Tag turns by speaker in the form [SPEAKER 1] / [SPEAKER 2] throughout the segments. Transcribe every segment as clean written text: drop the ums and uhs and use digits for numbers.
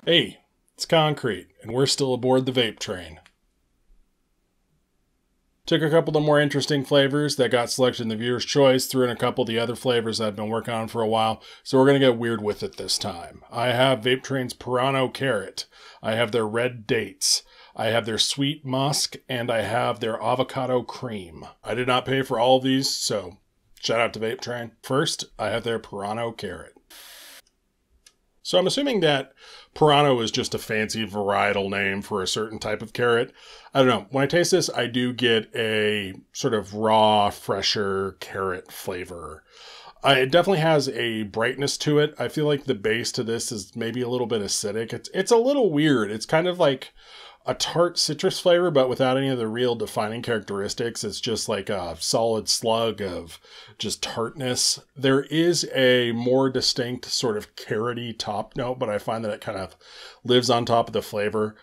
[SPEAKER 1] Hey, it's Concrete, and we're still aboard the vape train. Took a couple of the more interesting flavors that got selected in the viewer's choice, threw in a couple of the other flavors I've been working on for a while, so we're going to get weird with it this time. I have Vape Train's PARANO CARROT, I have their Red Dates, I have their Sweet Musk, and I have their Avocado Cream. I did not pay for all of these, so shout out to Vape Train. First, I have their PARANO CARROT. So I'm assuming that Parano is just a fancy varietal name for a certain type of carrot. I don't know. When I taste this, I do get a sort of raw, fresher carrot flavor. It definitely has a brightness to it. I feel like the base to this is maybe a little bit acidic. It's a little weird. It's kind of like a tart citrus flavor, but without any of the real defining characteristics. It's just like a solid slug of just tartness. There is a more distinct sort of carroty top note, but I find that it kind of lives on top of the flavor.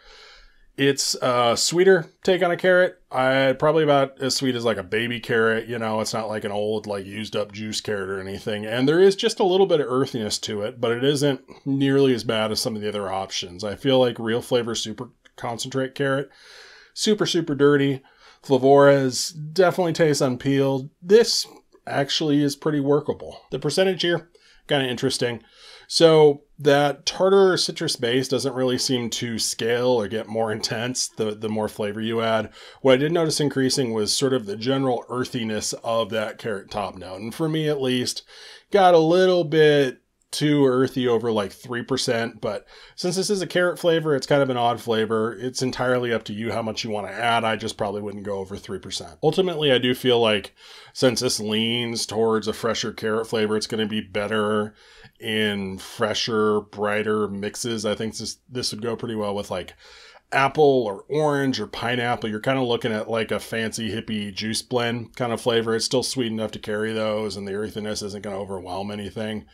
[SPEAKER 1] It's a sweeter take on a carrot. Probably about as sweet as like a baby carrot. You know, it's not like an old, like used up juice carrot or anything. And there is just a little bit of earthiness to it, but it isn't nearly as bad as some of the other options. I feel like Real Flavor Super Concentrate Carrot, super dirty. Flavours definitely tastes unpeeled. This actually is pretty workable. The percentage here, kind of interesting. So that tartar citrus base doesn't really seem to scale or get more intense the more flavor you add. What I did notice increasing was sort of the general earthiness of that carrot top note. And for me at least, got a little bit too earthy over like 3%, but since this is a carrot flavor, it's kind of an odd flavor. It's entirely up to you how much you want to add. I just probably wouldn't go over 3%. Ultimately, I do feel like since this leans towards a fresher carrot flavor, it's going to be better in fresher, brighter mixes. I think this would go pretty well with like apple or orange or pineapple. You're kind of looking at like a fancy hippie juice blend kind of flavor. It's still sweet enough to carry those, and the earthiness isn't going to overwhelm anything.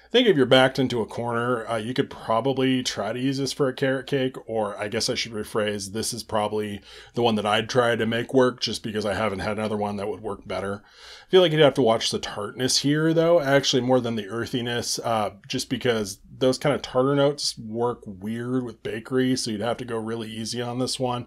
[SPEAKER 1] I think if you're backed into a corner, you could probably try to use this for a carrot cake, or I guess I should rephrase, this is probably the one that I'd try to make work just because I haven't had another one that would work better. I feel like you'd have to watch the tartness here though, actually more than the earthiness, just because those kind of tartar notes work weird with bakery, so you'd have to go really easy on this one.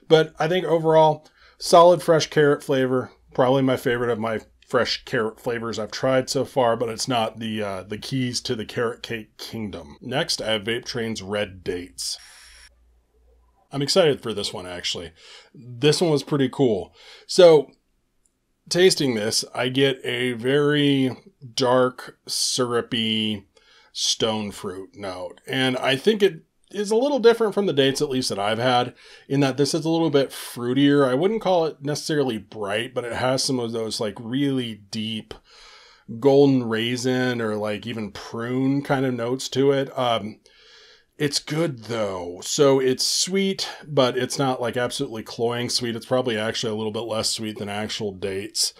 [SPEAKER 1] But I think overall, solid fresh carrot flavor, probably my favorite of my fresh carrot flavors I've tried so far, but it's not the keys to the carrot cake kingdom. Next, I have Vape Train's Red Dates. I'm excited for this one, actually. This one was pretty cool. So, tasting this, I get a very dark, syrupy stone fruit note. And I think it is a little different from the dates, at least that I've had, in that this is a little bit fruitier. I wouldn't call it necessarily bright, but it has some of those like really deep golden raisin or like even prune kind of notes to it. It's good though. So it's sweet, but it's not like absolutely cloying sweet. It's probably actually a little bit less sweet than actual dates.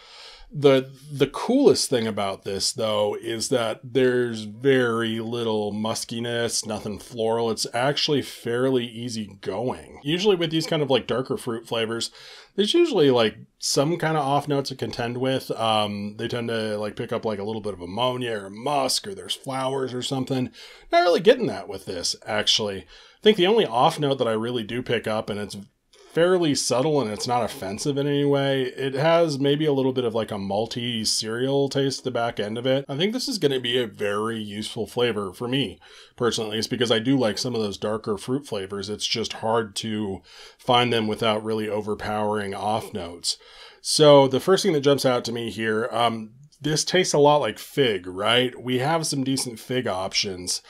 [SPEAKER 1] The coolest thing about this, though, is that there's very little muskiness, nothing floral. It's actually fairly easy going. Usually with these kind of like darker fruit flavors, there's usually like some kind of off notes to contend with. They tend to like pick up like a little bit of ammonia or musk, or there's flowers or something. Not really getting that with this, actually. I think the only off note that I really do pick up, and it's fairly subtle and it's not offensive in any way. It has maybe a little bit of like a malty cereal taste at the back end of it. I think this is going to be a very useful flavor for me personally. It's because I do like some of those darker fruit flavors. It's just hard to find them without really overpowering off notes. So the first thing that jumps out to me here, this tastes a lot like fig, right? We have some decent fig options,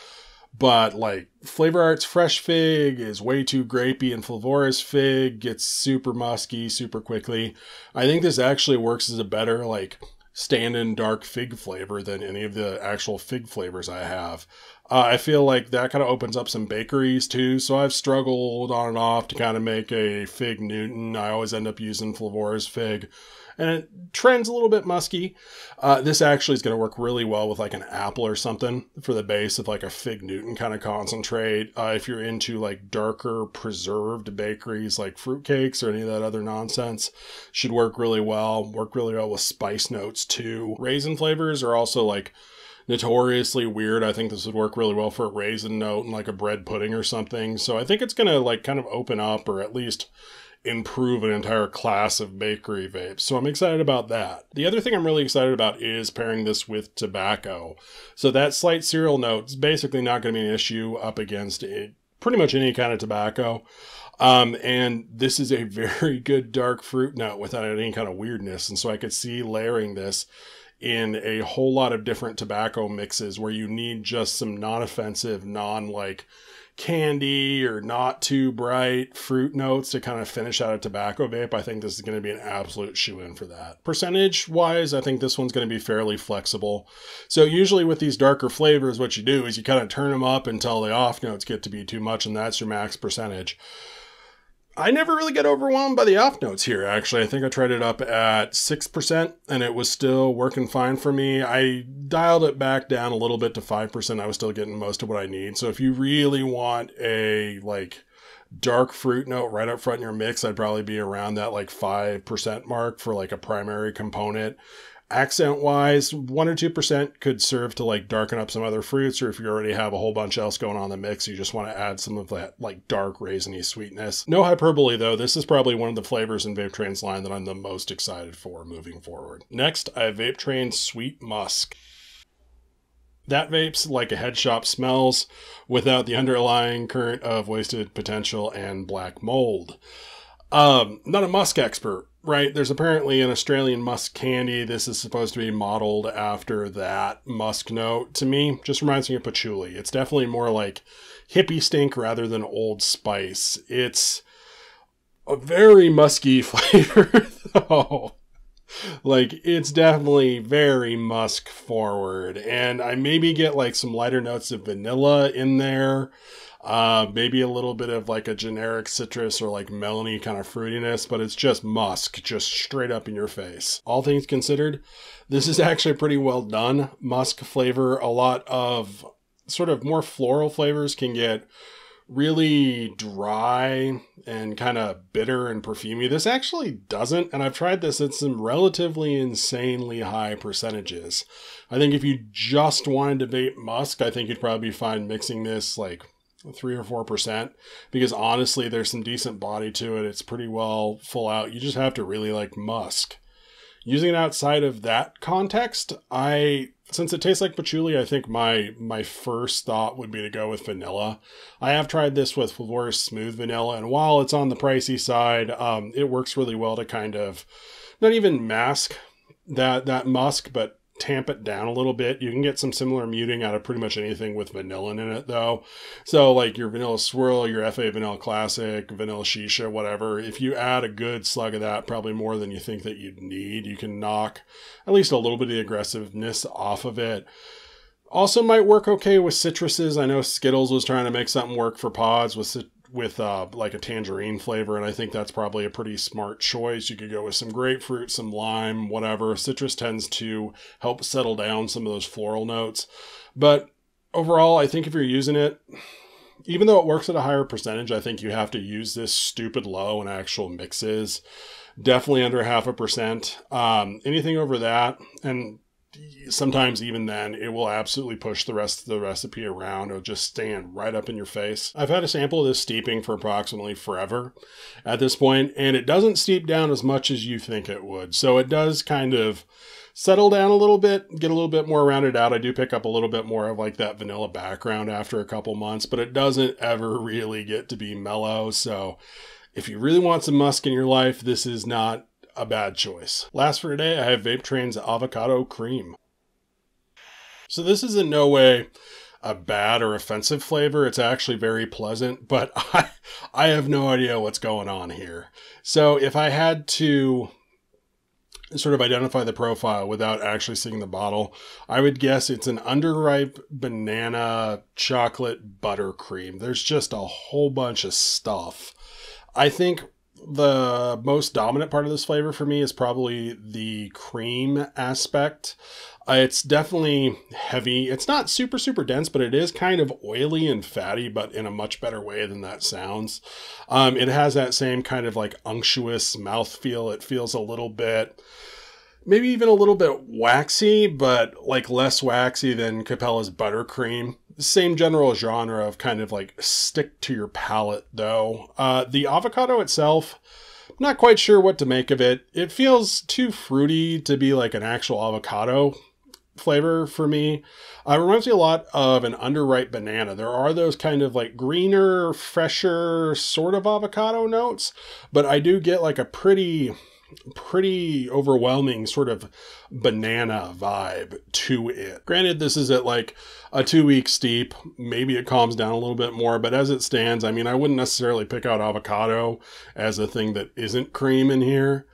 [SPEAKER 1] but like Flavor Art's fresh fig is way too grapey, and Flavours fig gets super musky super quickly. I think this actually works as a better like stand-in dark fig flavor than any of the actual fig flavors I have. I feel like that kind of opens up some bakeries too, so I've struggled on and off to kind of make a fig Newton. I always end up using Flavours fig, and it trends a little bit musky. This actually is going to work really well with like an apple or something for the base of like a fig Newton kind of concentrate. If you're into like darker preserved bakeries like fruitcakes or any of that other nonsense, should work really well. Work really well with spice notes too. Raisin flavors are also like notoriously weird. I think this would work really well for a raisin note and like a bread pudding or something. So I think it's going to like kind of open up or at least improve an entire class of bakery vapes. So I'm excited about that. The other thing I'm really excited about is pairing this with tobacco. So that slight cereal note is basically not going to be an issue up against it, pretty much any kind of tobacco. And this is a very good dark fruit note without any kind of weirdness. And so I could see layering this in a whole lot of different tobacco mixes where you need just some non-offensive, like candy or not too bright fruit notes to kind of finish out a tobacco vape. I think this is going to be an absolute shoe-in for that. Percentage wise, I think this one's going to be fairly flexible. So usually with these darker flavors, what you do is you kind of turn them up until the off notes get to be too much, and that's your max percentage. I never really get overwhelmed by the off notes here, actually. I think I tried it up at 6% and it was still working fine for me. I dialed it back down a little bit to 5%. I was still getting most of what I need. So if you really want a like dark fruit note right up front in your mix, I'd probably be around that like 5% mark for like a primary component. Accent wise, 1 or 2% could serve to like darken up some other fruits, or if you already have a whole bunch else going on in the mix, you just want to add some of that like dark raisiny sweetness. No hyperbole though, this is probably one of the flavors in Vape Train's line that I'm the most excited for moving forward. Next, I have Vape Train's Sweet Musk. That vape's like a head shop smells without the underlying current of wasted potential and black mold. Not a musk expert, right? There's apparently an Australian musk candy. This is supposed to be modeled after that musk note. To me, just reminds me of patchouli. It's definitely more like hippie stink rather than Old Spice. It's a very musky flavor, though. Like, it's definitely very musk forward. And I maybe get like some lighter notes of vanilla in there. Maybe a little bit of like a generic citrus or like melony kind of fruitiness, but it's just musk, just straight up in your face. All things considered, this is actually pretty well done musk flavor. A lot of sort of more floral flavors can get really dry and kind of bitter and perfumey. This actually doesn't, and I've tried this at some relatively insanely high percentages. I think if you just wanted to vape musk, I think you'd probably be fine mixing this like 3 or 4%, because honestly there's some decent body to it. It's pretty well full out. You just have to really like musk. Using it outside of that context, since it tastes like patchouli, I think my first thought would be to go with vanilla. I have tried this with Flavours smooth vanilla, and while it's on the pricey side, it works really well to kind of not even mask that musk, but tamp it down a little bit. You can get some similar muting out of pretty much anything with vanilla in it though. So like your vanilla swirl, your FA vanilla classic, vanilla shisha, whatever, if you add a good slug of that, probably more than you think that you'd need, you can knock at least a little bit of the aggressiveness off of it. Also might work okay with citruses. I know Skittles was trying to make something work for pods with like a tangerine flavor, and I think that's probably a pretty smart choice. You could go with some grapefruit, some lime, whatever. Citrus tends to help settle down some of those floral notes. But overall, I think if you're using it, even though it works at a higher percentage, I think you have to use this stupid low in actual mixes. Definitely under 0.5%. Anything over that, and sometimes even then, it will absolutely push the rest of the recipe around. It'll just stand right up in your face. I've had a sample of this steeping for approximately forever at this point, and it doesn't steep down as much as you think it would. So it does kind of settle down a little bit, get a little bit more rounded out. I do pick up a little bit more of like that vanilla background after a couple months, but it doesn't ever really get to be mellow. So if you really want some musk in your life, this is not a bad choice. Last for today, I have Vape Train's Avocado Cream. So this is in no way a bad or offensive flavor. It's actually very pleasant, but I have no idea what's going on here. So if I had to sort of identify the profile without actually seeing the bottle, I would guess it's an underripe banana chocolate buttercream. There's just a whole bunch of stuff. I think the most dominant part of this flavor for me is probably the cream aspect. It's definitely heavy. It's not super, super dense, but it is kind of oily and fatty, but in a much better way than that sounds. It has that same kind of like unctuous mouthfeel. It feels a little bit Maybe even a little bit waxy, but like less waxy than Capella's buttercream. Same general genre of kind of like stick to your palate though. The avocado itself, not quite sure what to make of it. It feels too fruity to be like an actual avocado flavor for me. It reminds me a lot of an underripe banana. There are those kind of like greener, fresher sort of avocado notes, but I do get like a pretty overwhelming sort of banana vibe to it. Granted, this is at like a 2-week steep. Maybe it calms down a little bit more, but as it stands, I mean, I wouldn't necessarily pick out avocado as a thing that isn't cream in here.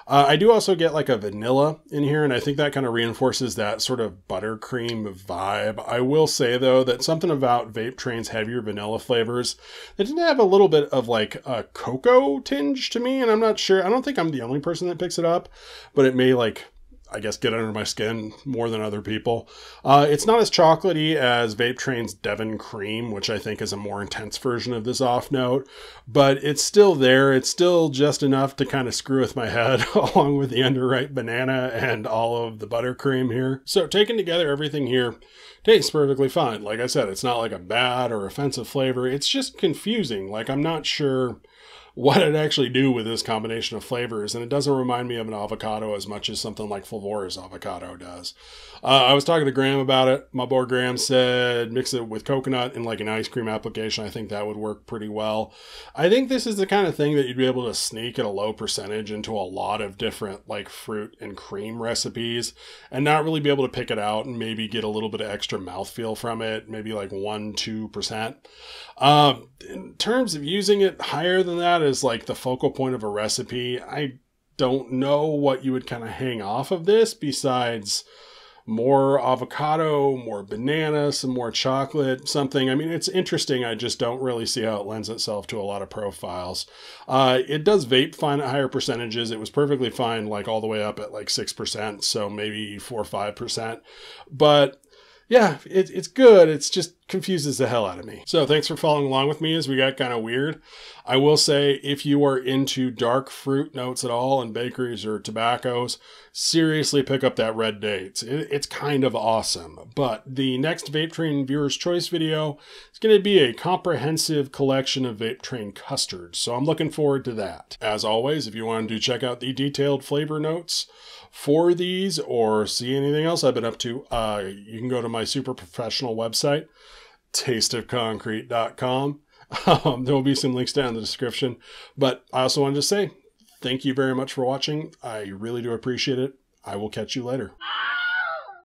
[SPEAKER 1] I do also get like a vanilla in here, and I think that kind of reinforces that sort of buttercream vibe. I will say though that something about Vape Train's heavier vanilla flavors, they tend to have a little bit of like a cocoa tinge to me, and I'm not sure, I don't think I'm the only person that picks it up, but it may like, I guess, get under my skin more than other people. It's not as chocolatey as Vape Train's Devon Cream, which I think is a more intense version of this off note, but it's still there. It's still just enough to kind of screw with my head along with the underripe banana and all of the buttercream here. So taken together, everything here tastes perfectly fine. Like I said, it's not like a bad or offensive flavor. It's just confusing. Like I'm not sure what I'd actually do with this combination of flavors, and it doesn't remind me of an avocado as much as something like Flavours avocado does. I was talking to Graham about it. My boy Graham said mix it with coconut in like an ice cream application. I think that would work pretty well. I think this is the kind of thing that you'd be able to sneak at a low percentage into a lot of different like fruit and cream recipes and not really be able to pick it out and maybe get a little bit of extra mouthfeel from it, maybe like 1-2%. In terms of using it higher than that as like the focal point of a recipe, I don't know what you would kind of hang off of this besides more avocado, more banana, some more chocolate, something. I mean, it's interesting. I just don't really see how it lends itself to a lot of profiles. It does vape fine at higher percentages. It was perfectly fine, like all the way up at like 6%, so maybe 4 or 5%. But yeah, it's good. It's just confuses the hell out of me. So thanks for following along with me as we got kind of weird. I will say if you are into dark fruit notes at all in bakeries or tobaccos, seriously pick up that Red Dates. It's kind of awesome. But the next Vape Train Viewer's Choice video is going to be a comprehensive collection of Vape Train custards. So I'm looking forward to that. As always, if you wanted to check out the detailed flavor notes for these or see anything else I've been up to, you can go to my super professional website, tasteofconcrete.com. There will be some links down in the description, but I also wanted to say thank you very much for watching. I really do appreciate it. I will catch you later.